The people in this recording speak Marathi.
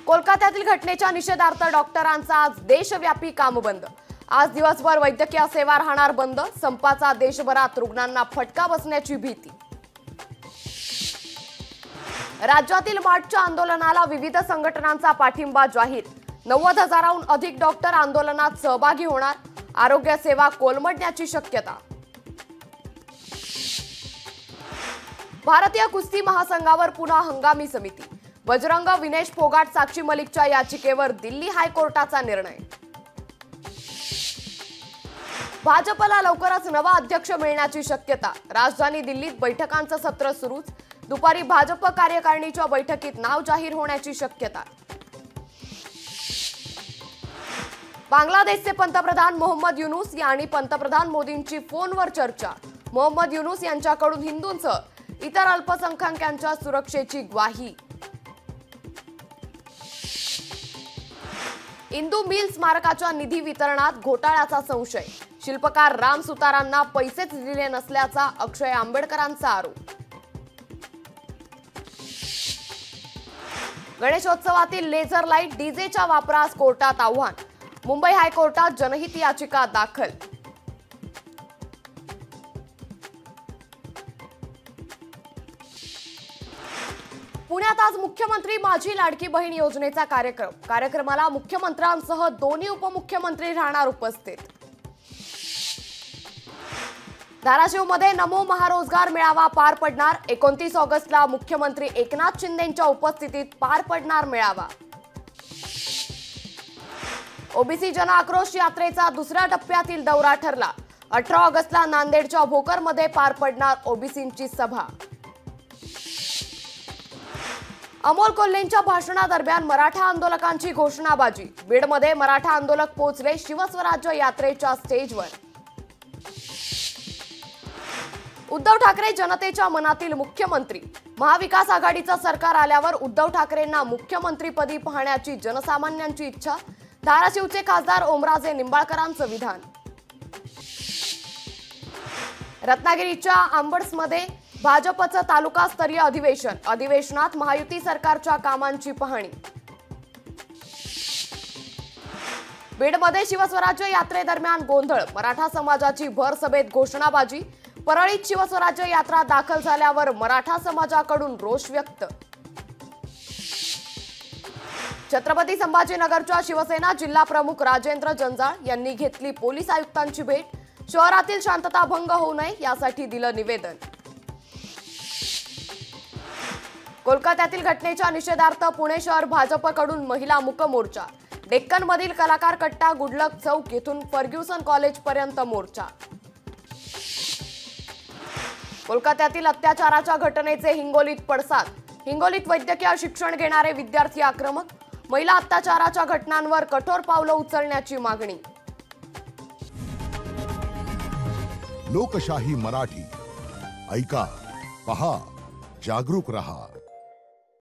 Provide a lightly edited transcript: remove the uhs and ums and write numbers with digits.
कोलकात्यातील घटनेच्या निषेधार्थ डॉक्टरांचा आज देशव्यापी काम बंद। आज दिवसभर वैद्यकीय सेवा राहणार बंद। संपाचा देशभरात रुग्णांना फटका बसण्याची भीती। राज्यातील मार्चच्या आंदोलनाला विविध संघटनांचा पाठिंबा जाहीर। 90,000हून अधिक डॉक्टर आंदोलनात सहभागी होणार। आरोग्य सेवा कोलमडण्याची शक्यता। भारतीय कुस्ती महासंघावर पुन्हा हंगामी समिती। बजरंग विनेश फोगाट साक्षी मलिकच्या याचिकेवर दिल्ली हायकोर्टाचा निर्णय। भाजपला लवकरच नवा अध्यक्ष मिळण्याची शक्यता। राजधानी दिल्लीत बैठकांचं सत्र सुरूच। दुपारी भाजप कार्यकारिणीच्या बैठकीत नाव जाहीर होण्याची शक्यता। बांगलादेशचे पंतप्रधान मोहम्मद युनूस यांनी पंतप्रधान मोदींची फोनवर चर्चा। मोहम्मद युनूस यांच्याकडून हिंदूंसह इतर अल्पसंख्याकांच्या सुरक्षेची ग्वाही। इंदू मिल स्मारकाच्या निधी वितरणात घोटाळ्याचा संशय। शिल्पकार राम सुतारांना पैसेच दिले नसल्याचा अक्षय आंबेडकरांचा आरोप। गणेशोत्सवातील लेझर लाईट डीजेच्या वापरास कोर्टात आव्हान। मुंबई हायकोर्टात जनहित याचिका दाखल। पुण्यात आज मुख्यमंत्री माझी लाडकी बहीण योजनेचा कार्यक्रमाला मुख्यमंत्र्यांसह दोन्ही उपमुख्यमंत्री राहणार उपस्थित। धाराशिवमध्ये नमो महारोजगार मेळावा पार पडणार। 29 ऑगस्टला मुख्यमंत्री एकनाथ शिंदेंच्या उपस्थितीत पार पडणार मेळावा। ओबीसी जन आक्रोश यात्रेचा दुसऱ्या टप्प्यातील दौरा ठरला। 18 ऑगस्टला नांदेडच्या भोकरमध्ये पार पडणार ओबीसींची सभा। अमोल कोल्हेंच्या भाषणादरम्यान मराठा आंदोलकांची घोषणाबाजी। बीडमध्ये मराठा आंदोलक पोहोचले शिवस्वराज्य यात्रेच्या स्टेजवर। उद्धव ठाकरे जनतेच्या मनातील मुख्यमंत्री। महाविकास आघाडीचं सरकार आल्यावर उद्धव ठाकरेंना मुख्यमंत्रीपदी पाहण्याची जनसामान्यांची इच्छा। धाराशिवचे खासदार ओमराजे निंबाळकरांचं विधान। रत्नागिरीच्या आंबड्समध्ये भाजपचं तालुकास्तरीय अधिवेशन। अधिवेशनात महायुती सरकारच्या कामांची पाहणी। बीडमध्ये शिवस्वराज्य यात्रेदरम्यान गोंधळ। मराठा समाजाची भर सभेत घोषणाबाजी। परळीत शिवस्वराज्य यात्रा दाखल झाल्यावर मराठा समाजाकडून रोष व्यक्त। छत्रपती संभाजीनगरच्या शिवसेना जिल्हा प्रमुख राजेंद्र जंजाळ यांनी घेतली पोलीस आयुक्तांची भेट। शहरातील शांतता भंग होऊ नये यासाठी दिलं निवेदन। कोलकात्यातील घटनेच्या निषेधार्थ पुणे शहर भाजपकडून महिला मूक मोर्चा। डेक्कनमधील कलाकार कट्टा गुडलक चौक येथून फर्ग्युसन कॉलेज पर्यंत मोर्चा। कोलकात्यातील अत्याचाराच्या घटनेचे हिंगोलीत पडसाद। हिंगोलीत वैद्यकीय शिक्षण घेणारे विद्यार्थी आक्रमक। महिला अत्याचाराच्या घटनांवर कठोर पावलं उचलण्याची मागणी। लोकशाही मराठी ऐका, पहा, जागरूक रहा।